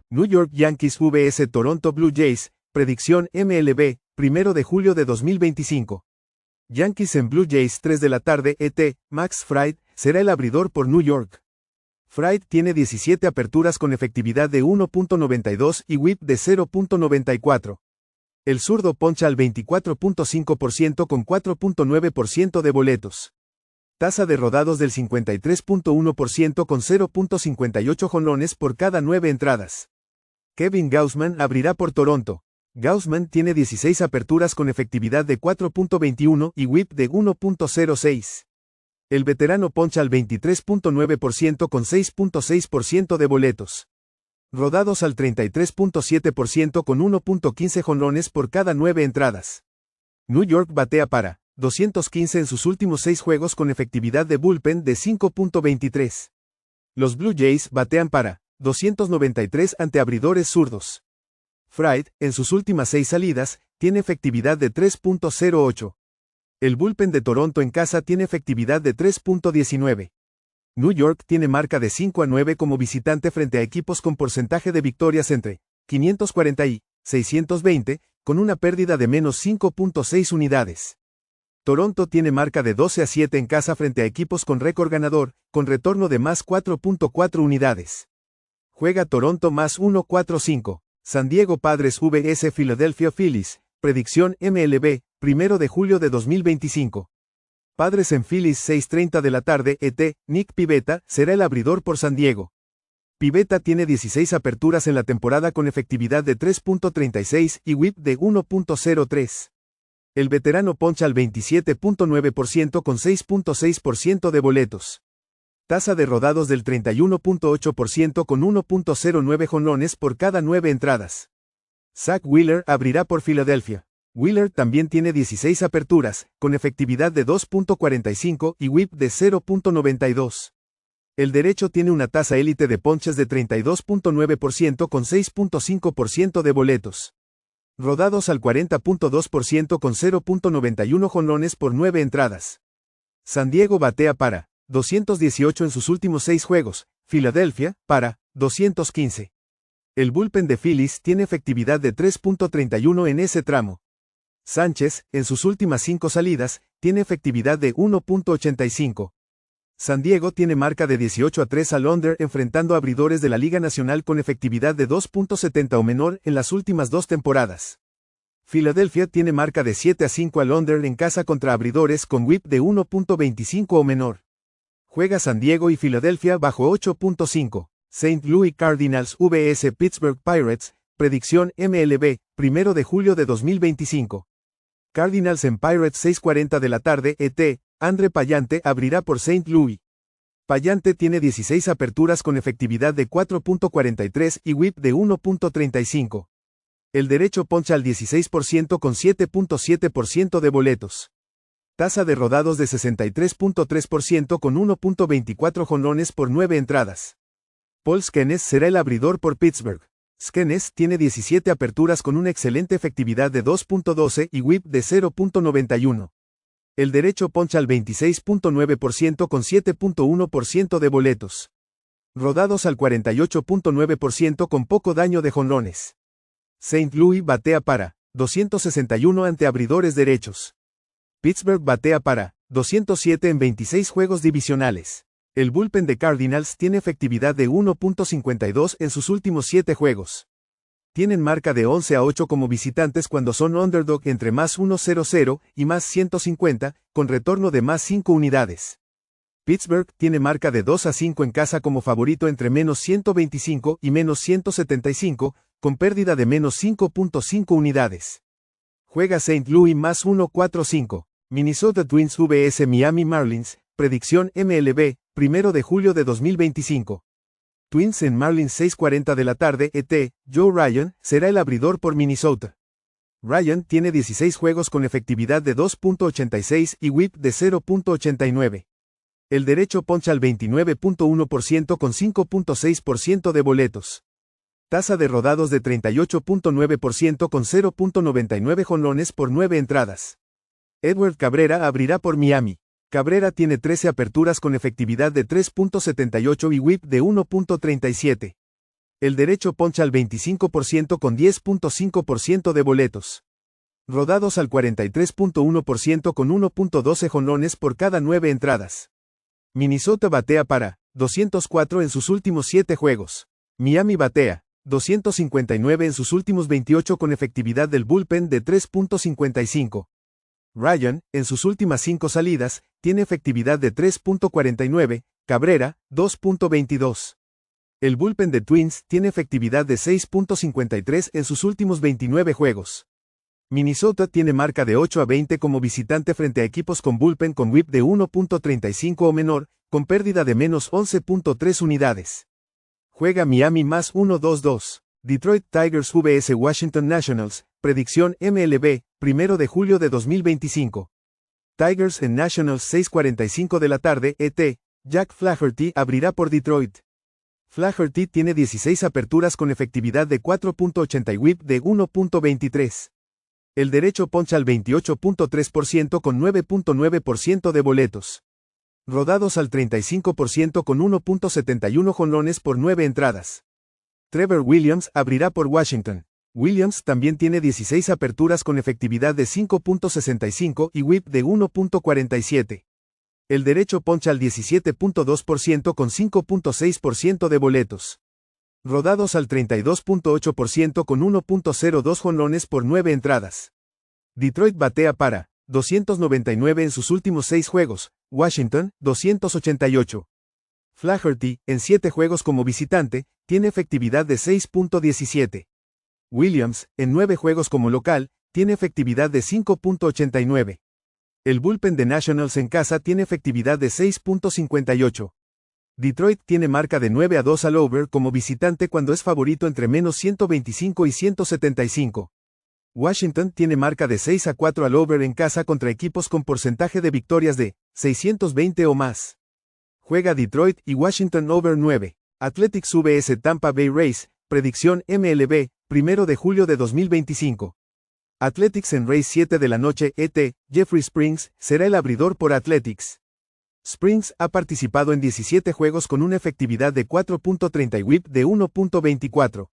New York Yankees vs Toronto Blue Jays, predicción MLB, 1 de julio de 2025. Yankees en Blue Jays 3 de la tarde ET, Max Fried, será el abridor por New York. Fried tiene 17 aperturas con efectividad de 1.92 y whip de 0.94. El zurdo poncha al 24.5% con 4.9% de boletos. Tasa de rodados del 53.1% con 0.58 jonrones por cada 9 entradas. Kevin Gausman abrirá por Toronto. Gausman tiene 16 aperturas con efectividad de 4.21 y whip de 1.06. El veterano poncha al 23.9% con 6.6% de boletos. Rodados al 33.7% con 1.15 jonrones por cada 9 entradas. New York batea para 215 en sus últimos 6 juegos con efectividad de bullpen de 5.23. Los Blue Jays batean para 293 ante abridores zurdos. Fried, en sus últimas 6 salidas, tiene efectividad de 3.08. El bullpen de Toronto en casa tiene efectividad de 3.19. New York tiene marca de 5-9 como visitante frente a equipos con porcentaje de victorias entre 540 y 620, con una pérdida de menos 5.6 unidades. Toronto tiene marca de 12-7 en casa frente a equipos con récord ganador, con retorno de más 4.4 unidades. Juega Toronto más 1.45. San Diego Padres vs Philadelphia Phillies, predicción MLB, 1 de julio de 2025. Padres en Phillies 6:30 de la tarde ET, Nick Pivetta, será el abridor por San Diego. Pivetta tiene 16 aperturas en la temporada con efectividad de 3.36 y whip de 1.03. El veterano poncha al 27.9% con 6.6% de boletos. Tasa de rodados del 31.8% con 1.09 jonrones por cada 9 entradas. Zach Wheeler abrirá por Filadelfia. Wheeler también tiene 16 aperturas, con efectividad de 2.45 y whip de 0.92. El derecho tiene una tasa élite de ponches de 32.9% con 6.5% de boletos. Rodados al 40.2% con 0.91 jonrones por 9 entradas. San Diego batea para 218 en sus últimos 6 juegos, Filadelfia, para 215. El bullpen de Phillies tiene efectividad de 3.31 en ese tramo. Sánchez, en sus últimas 5 salidas, tiene efectividad de 1.85. San Diego tiene marca de 18-3 al under enfrentando a abridores de la Liga Nacional con efectividad de 2.70 o menor en las últimas 2 temporadas. Filadelfia tiene marca de 7-5 al under en casa contra abridores con whip de 1.25 o menor. Juega San Diego y Filadelfia bajo 8.5. St. Louis Cardinals vs Pittsburgh Pirates, predicción MLB, 1 de julio de 2025. Cardinals en Pirates 6:40 de la tarde ET, Andre Pallante abrirá por St. Louis. Pallante tiene 16 aperturas con efectividad de 4.43 y whip de 1.35. El derecho poncha al 16% con 7.7% de boletos. Tasa de rodados de 63.3% con 1.24 jonrones por 9 entradas. Paul Skenes será el abridor por Pittsburgh. Skenes tiene 17 aperturas con una excelente efectividad de 2.12 y whip de 0.91. El derecho poncha al 26.9% con 7.1% de boletos. Rodados al 48.9% con poco daño de jonrones. St. Louis batea para 261 ante abridores derechos. Pittsburgh batea para 207 en 26 juegos divisionales. El bullpen de Cardinals tiene efectividad de 1.52 en sus últimos 7 juegos. Tienen marca de 11-8 como visitantes cuando son underdog entre más 1.00 y más 150, con retorno de más 5 unidades. Pittsburgh tiene marca de 2-5 en casa como favorito entre menos 125 y menos 175, con pérdida de menos 5.5 unidades. Juega St. Louis más 1.45. Minnesota Twins vs Miami Marlins, predicción MLB, 1 de julio de 2025. Twins en Marlins 6:40 de la tarde ET, Joe Ryan, será el abridor por Minnesota. Ryan tiene 16 juegos con efectividad de 2.86 y whip de 0.89. El derecho poncha al 29.1% con 5.6% de boletos. Tasa de rodados de 38.9% con 0.99 jonrones por 9 entradas. Edward Cabrera abrirá por Miami. Cabrera tiene 13 aperturas con efectividad de 3.78 y whip de 1.37. El derecho poncha al 25% con 10.5% de boletos. Rodados al 43.1% con 1.12 jonrones por cada 9 entradas. Minnesota batea para 204 en sus últimos 7 juegos. Miami batea 259 en sus últimos 28 con efectividad del bullpen de 3.55. Ryan, en sus últimas 5 salidas, tiene efectividad de 3.49, Cabrera, 2.22. El bullpen de Twins tiene efectividad de 6.53 en sus últimos 29 juegos. Minnesota tiene marca de 8-20 como visitante frente a equipos con bullpen con whip de 1.35 o menor, con pérdida de menos 11.3 unidades. Juega Miami más 1-2-2. Detroit Tigers vs Washington Nationals, predicción MLB, 1 de julio de 2025. Tigers en Nationals 6:45 de la tarde, ET, Jack Flaherty abrirá por Detroit. Flaherty tiene 16 aperturas con efectividad de 4.80 y whip de 1.23. El derecho poncha al 28.3% con 9.9% de boletos. Rodados al 35% con 1.71 jonrones por 9 entradas. Trevor Williams abrirá por Washington. Williams también tiene 16 aperturas con efectividad de 5.65 y whip de 1.47. El derecho poncha al 17.2% con 5.6% de boletos. Rodados al 32.8% con 1.02 jonrones por 9 entradas. Detroit batea para 299 en sus últimos 6 juegos, Washington, 288. Flaherty, en 7 juegos como visitante, tiene efectividad de 6.17. Williams, en 9 juegos como local, tiene efectividad de 5.89. El bullpen de Nationals en casa tiene efectividad de 6.58. Detroit tiene marca de 9-2 al over como visitante cuando es favorito entre menos 125 y 175. Washington tiene marca de 6-4 al over en casa contra equipos con porcentaje de victorias de 620 o más. Juega Detroit y Washington over 9. Athletics vs Tampa Bay Rays, predicción MLB, 1 de julio de 2025. Athletics en Rays 7 de la noche, ET, Jeffrey Springs, será el abridor por Athletics. Springs ha participado en 17 juegos con una efectividad de 4.30 y whip de 1.24.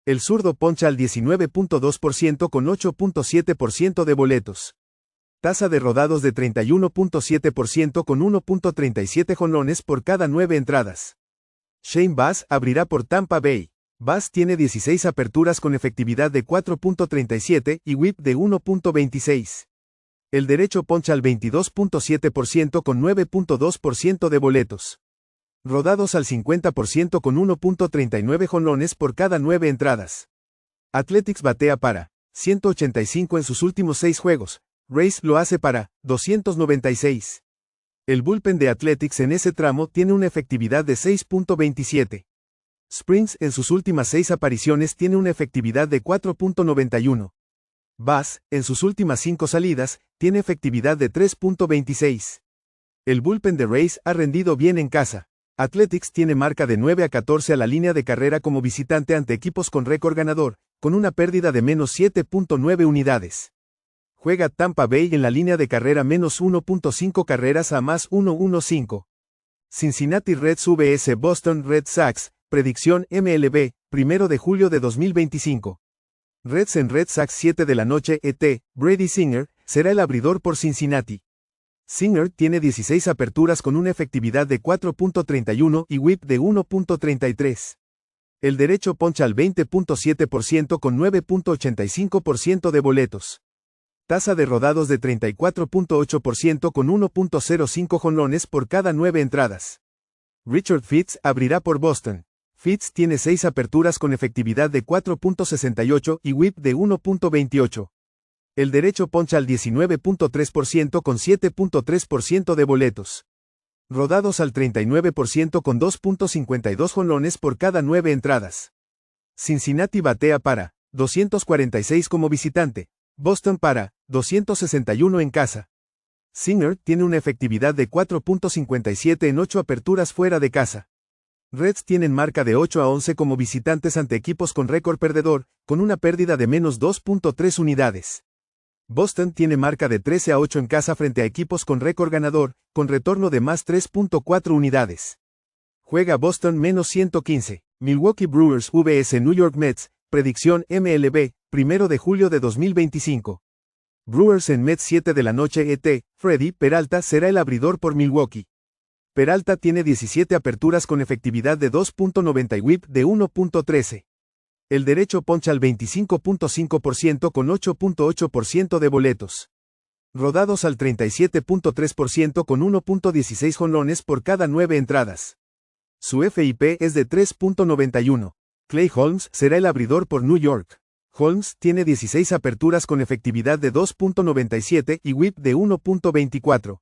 El zurdo poncha al 19.2% con 8.7% de boletos. Tasa de rodados de 31.7% con 1.37 jonrones por cada 9 entradas. Shane Baz abrirá por Tampa Bay. Baz tiene 16 aperturas con efectividad de 4.37 y whip de 1.26. El derecho poncha al 22.7% con 9.2% de boletos. Rodados al 50% con 1.39 jonrones por cada 9 entradas. Athletics batea para 185 en sus últimos 6 juegos, Rays lo hace para 296. El bullpen de Athletics en ese tramo tiene una efectividad de 6.27. Springs en sus últimas 6 apariciones tiene una efectividad de 4.91. Baz, en sus últimas 5 salidas, tiene efectividad de 3.26. El bullpen de Rays ha rendido bien en casa. Athletics tiene marca de 9-14 a la línea de carrera como visitante ante equipos con récord ganador, con una pérdida de menos 7.9 unidades. Juega Tampa Bay en la línea de carrera menos 1.5 carreras a más 1.15. Cincinnati Reds vs Boston Red Sox, predicción MLB, 1 de julio de 2025. Reds en Red Sox 7 de la noche, ET, Brady Singer, será el abridor por Cincinnati. Singer tiene 16 aperturas con una efectividad de 4.31 y whip de 1.33. El derecho poncha al 20.7% con 9.85% de boletos. Tasa de rodados de 34.8% con 1.05 jonrones por cada 9 entradas. Richard Fitts abrirá por Boston. Fitts tiene 6 aperturas con efectividad de 4.68 y whip de 1.28. El derecho poncha al 19.3% con 7.3% de boletos. Rodados al 39% con 2.52 jonrones por cada 9 entradas. Cincinnati batea para 246 como visitante. Boston para 261 en casa. Singer tiene una efectividad de 4.57 en 8 aperturas fuera de casa. Reds tienen marca de 8-11 como visitantes ante equipos con récord perdedor, con una pérdida de menos 2.3 unidades. Boston tiene marca de 13-8 en casa frente a equipos con récord ganador, con retorno de más 3.4 unidades. Juega Boston menos 115. Milwaukee Brewers vs New York Mets, predicción MLB, 1 de julio de 2025. Brewers en Mets 7 de la noche ET, Freddy Peralta será el abridor por Milwaukee. Peralta tiene 17 aperturas con efectividad de 2.90 y whip de 1.13. El derecho poncha al 25.5% con 8.8% de boletos. Rodados al 37.3% con 1.16 jonrones por cada 9 entradas. Su FIP es de 3.91. Clay Holmes será el abridor por New York. Holmes tiene 16 aperturas con efectividad de 2.97 y whip de 1.24.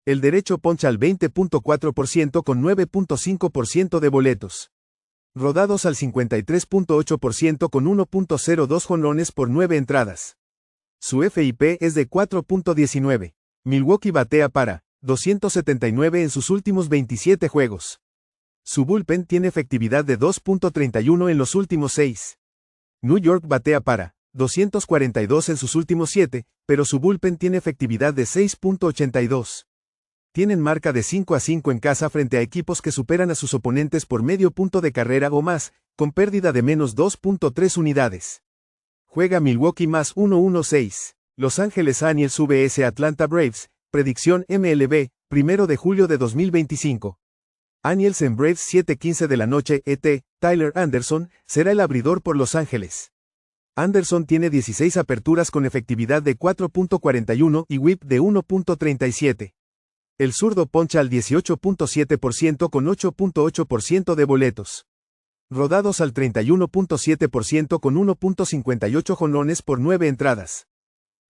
El derecho poncha al 20.4% con 9.5% de boletos. Rodados al 53.8% con 1.02 jonrones por 9 entradas. Su FIP es de 4.19. Milwaukee batea para 279 en sus últimos 27 juegos. Su bullpen tiene efectividad de 2.31 en los últimos 6. New York batea para 242 en sus últimos 7, pero su bullpen tiene efectividad de 6.82. Tienen marca de 5-5 en casa frente a equipos que superan a sus oponentes por medio punto de carrera o más, con pérdida de menos 2.3 unidades. Juega Milwaukee más 1-1-6. Los Ángeles Angels vs Atlanta Braves, predicción MLB, 1 de julio de 2025. Angels en Braves 7:15 de la noche ET, Tyler Anderson, será el abridor por Los Ángeles. Anderson tiene 16 aperturas con efectividad de 4.41 y whip de 1.37. El zurdo poncha al 18.7% con 8.8% de boletos. Rodados al 31.7% con 1.58 jonrones por 9 entradas.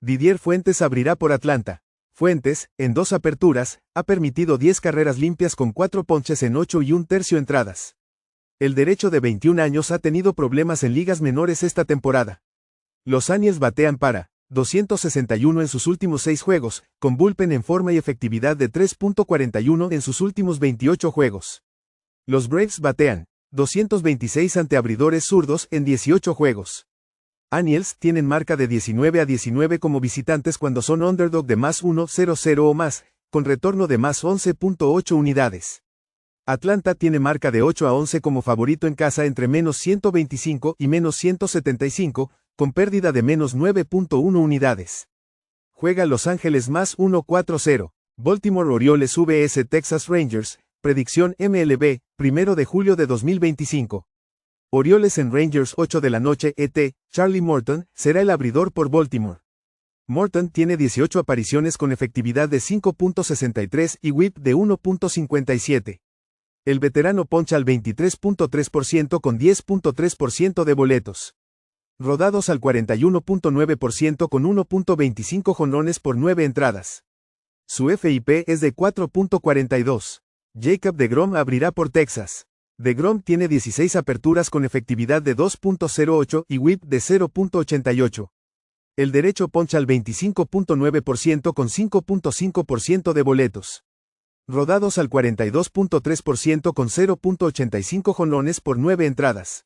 Didier Fuentes abrirá por Atlanta. Fuentes, en 2 aperturas, ha permitido 10 carreras limpias con 4 ponches en 8 1/3 entradas. El derecho de 21 años ha tenido problemas en ligas menores esta temporada. Los Angels batean para 261 en sus últimos 6 juegos, con bullpen en forma y efectividad de 3.41 en sus últimos 28 juegos. Los Braves batean 226 ante abridores zurdos en 18 juegos. Angels tienen marca de 19-19 como visitantes cuando son underdog de más 1.00 o más, con retorno de más 11.8 unidades. Atlanta tiene marca de 8-11 como favorito en casa entre menos 125 y menos 175, con pérdida de menos 9.1 unidades. Juega Los Ángeles más 1-4-0. Baltimore Orioles vs Texas Rangers, predicción MLB, 1 de julio de 2025. Orioles en Rangers 8 de la noche ET, Charlie Morton, será el abridor por Baltimore. Morton tiene 18 apariciones con efectividad de 5.63 y whip de 1.57. El veterano poncha al 23.3% con 10.3% de boletos. Rodados al 41.9% con 1.25 jonrones por 9 entradas. Su FIP es de 4.42. Jacob deGrom abrirá por Texas. DeGrom tiene 16 aperturas con efectividad de 2.08 y whip de 0.88. El derecho poncha al 25.9% con 5.5% de boletos. Rodados al 42.3% con 0.85 jonrones por 9 entradas.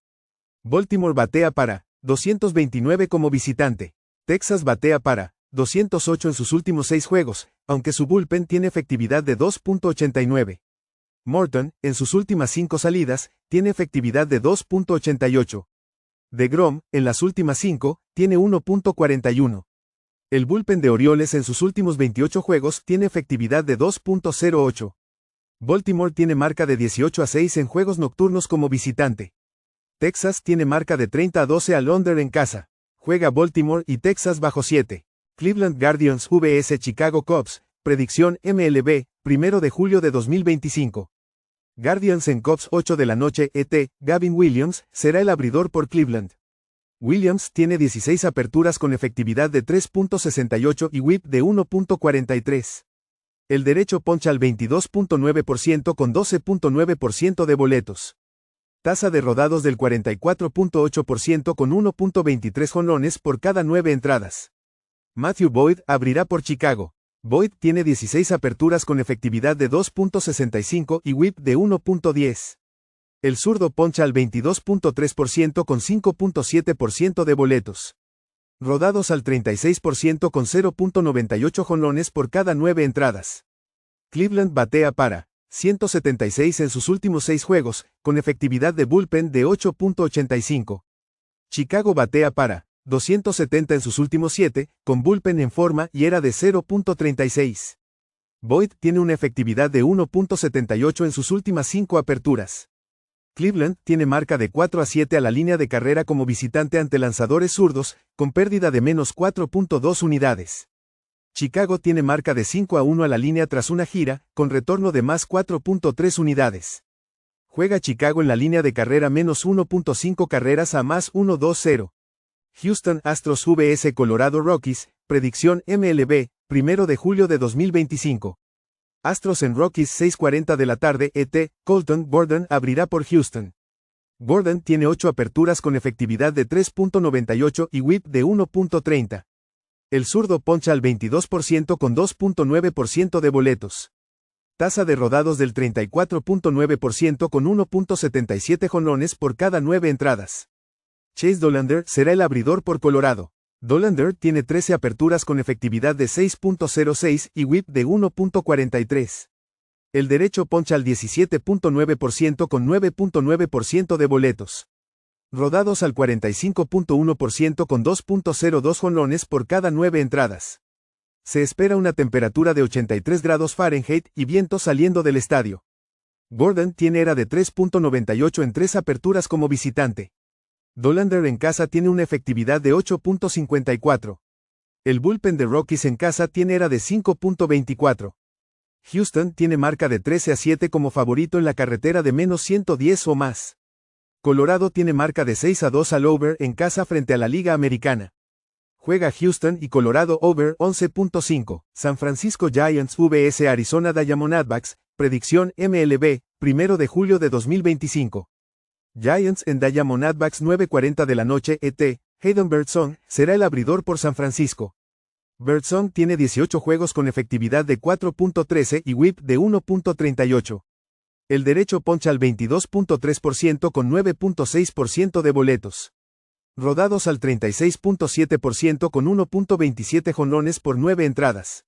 Baltimore batea para 229 como visitante. Texas batea para 208 en sus últimos 6 juegos, aunque su bullpen tiene efectividad de 2.89. Morton, en sus últimas 5 salidas, tiene efectividad de 2.88. DeGrom, en las últimas 5, tiene 1.41. El bullpen de Orioles en sus últimos 28 juegos tiene efectividad de 2.08. Baltimore tiene marca de 18-6 en juegos nocturnos como visitante. Texas tiene marca de 30-12 al under en casa. Juega Baltimore y Texas bajo 7. Cleveland Guardians vs Chicago Cubs, predicción MLB, 1 de julio de 2025. Guardians en Cubs 8 de la noche ET, Gavin Williams, será el abridor por Cleveland. Williams tiene 16 aperturas con efectividad de 3.68 y whip de 1.43. El derecho poncha al 22.9% con 12.9% de boletos. Tasa de rodados del 44.8% con 1.23 jonrones por cada 9 entradas. Matthew Boyd abrirá por Chicago. Boyd tiene 16 aperturas con efectividad de 2.65 y whip de 1.10. El zurdo poncha al 22.3% con 5.7% de boletos. Rodados al 36% con 0.98 jonrones por cada 9 entradas. Cleveland batea para 176 en sus últimos 6 juegos, con efectividad de bullpen de 8.85. Chicago batea para 270 en sus últimos 7, con bullpen en forma y era de 0.36. Boyd tiene una efectividad de 1.78 en sus últimas 5 aperturas. Cleveland tiene marca de 4-7 a la línea de carrera como visitante ante lanzadores zurdos, con pérdida de menos 4.2 unidades. Chicago tiene marca de 5-1 a la línea tras una gira, con retorno de más 4.3 unidades. Juega Chicago en la línea de carrera menos 1.5 carreras a más 1-2-0. Houston Astros vs Colorado Rockies, predicción MLB, 1 de julio de 2025. Astros en Rockies 6:40 de la tarde ET, Colton Gordon abrirá por Houston. Gordon tiene 8 aperturas con efectividad de 3.98 y whip de 1.30. El zurdo poncha al 22% con 2.9% de boletos. Tasa de rodados del 34.9% con 1.77 jonrones por cada 9 entradas. Chase Dollander será el abridor por Colorado. Dollander tiene 13 aperturas con efectividad de 6.06 y whip de 1.43. El derecho poncha al 17.9% con 9.9% de boletos. Rodados al 45.1% con 2.02 jonrones por cada 9 entradas. Se espera una temperatura de 83 grados Fahrenheit y viento saliendo del estadio. Gordon tiene ERA de 3.98 en 3 aperturas como visitante. Dollander en casa tiene una efectividad de 8.54. El bullpen de Rockies en casa tiene ERA de 5.24. Houston tiene marca de 13-7 como favorito en la carretera de menos 110 o más. Colorado tiene marca de 6-2 al over en casa frente a la Liga Americana. Juega Houston y Colorado over 11.5. San Francisco Giants vs Arizona Diamondbacks, predicción MLB, 1 de julio de 2025. Giants en Diamondbacks 9:40 de la noche ET, Hayden Birdsong será el abridor por San Francisco. Birdsong tiene 18 juegos con efectividad de 4.13 y whip de 1.38. El derecho poncha al 22.3% con 9.6% de boletos. Rodados al 36.7% con 1.27 jonrones por 9 entradas.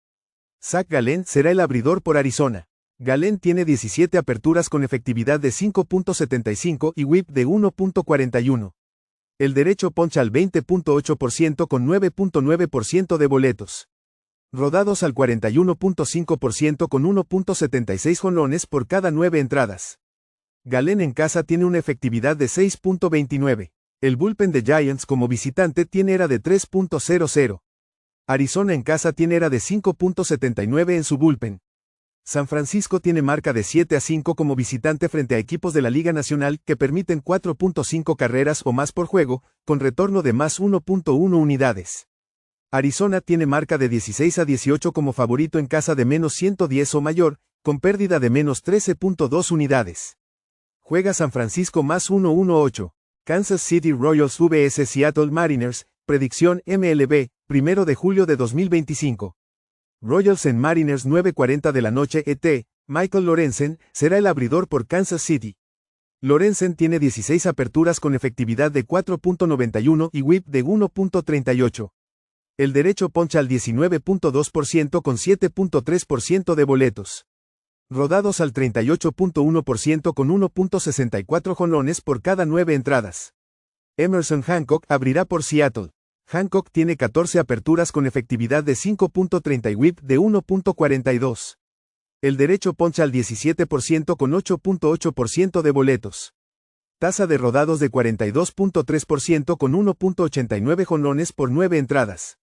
Zach Gallen será el abridor por Arizona. Gallen tiene 17 aperturas con efectividad de 5.75 y whip de 1.41. El derecho poncha al 20.8% con 9.9% de boletos. Rodados al 41.5% con 1.76 jonrones por cada 9 entradas. Gallen en casa tiene una efectividad de 6.29. El bullpen de Giants como visitante tiene ERA de 3.00. Arizona en casa tiene ERA de 5.79 en su bullpen. San Francisco tiene marca de 7-5 como visitante frente a equipos de la Liga Nacional que permiten 4.5 carreras o más por juego, con retorno de más 1.1 unidades. Arizona tiene marca de 16-18 como favorito en casa de menos 110 o mayor, con pérdida de menos 13.2 unidades. Juega San Francisco más 1.18. Kansas City Royals vs Seattle Mariners, predicción MLB, 1 de julio de 2025. Royals en Mariners 9:40 de la noche ET, Michael Lorenzen será el abridor por Kansas City. Lorenzen tiene 16 aperturas con efectividad de 4.91 y whip de 1.38. El derecho poncha al 19.2% con 7.3% de boletos. Rodados al 38.1% con 1.64 jonrones por cada 9 entradas. Emerson Hancock abrirá por Seattle. Hancock tiene 14 aperturas con efectividad de 5.30 y whip de 1.42. El derecho poncha al 17% con 8.8% de boletos. Tasa de rodados de 42.3% con 1.89 jonrones por 9 entradas.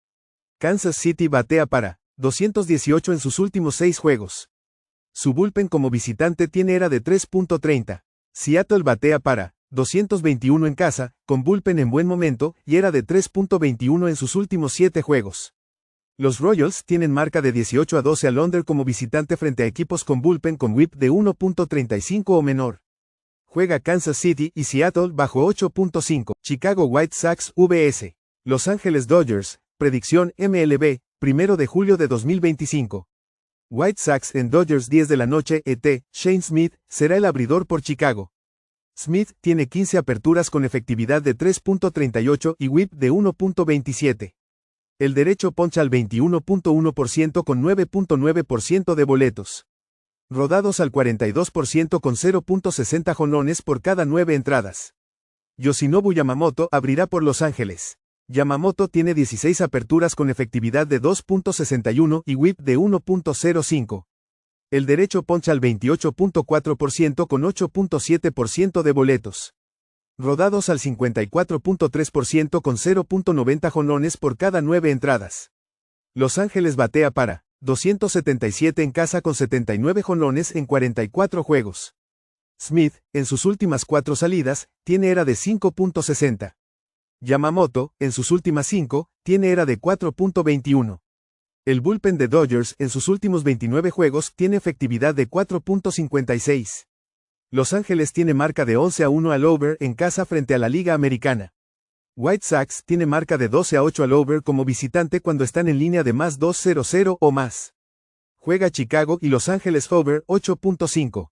Kansas City batea para 218 en sus últimos 6 juegos. Su bullpen como visitante tiene ERA de 3.30. Seattle batea para 221 en casa, con bullpen en buen momento, y ERA de 3.21 en sus últimos 7 juegos. Los Royals tienen marca de 18-12 al under como visitante frente a equipos con bullpen con whip de 1.35 o menor. Juega Kansas City y Seattle bajo 8.5. Chicago White Sox vs Los Angeles Dodgers, predicción MLB, 1 de julio de 2025. White Sox en Dodgers 10 de la noche ET, Shane Smith será el abridor por Chicago. Smith tiene 15 aperturas con efectividad de 3.38 y whip de 1.27. El derecho poncha al 21.1% con 9.9% de boletos. Rodados al 42% con 0.60 jonrones por cada 9 entradas. Yoshinobu Yamamoto abrirá por Los Ángeles. Yamamoto tiene 16 aperturas con efectividad de 2.61 y whip de 1.05. El derecho poncha al 28.4% con 8.7% de boletos. Rodados al 54.3% con 0.90 jonrones por cada 9 entradas. Los Ángeles batea para 277 en casa con 79 jonrones en 44 juegos. Smith, en sus últimas 4 salidas, tiene ERA de 5.60. Yamamoto, en sus últimas 5, tiene ERA de 4.21. El bullpen de Dodgers, en sus últimos 29 juegos, tiene efectividad de 4.56. Los Ángeles tiene marca de 11-1 al over en casa frente a la Liga Americana. White Sox tiene marca de 12-8 al over como visitante cuando están en línea de más 2.00 o más. Juega Chicago y Los Ángeles over 8.5.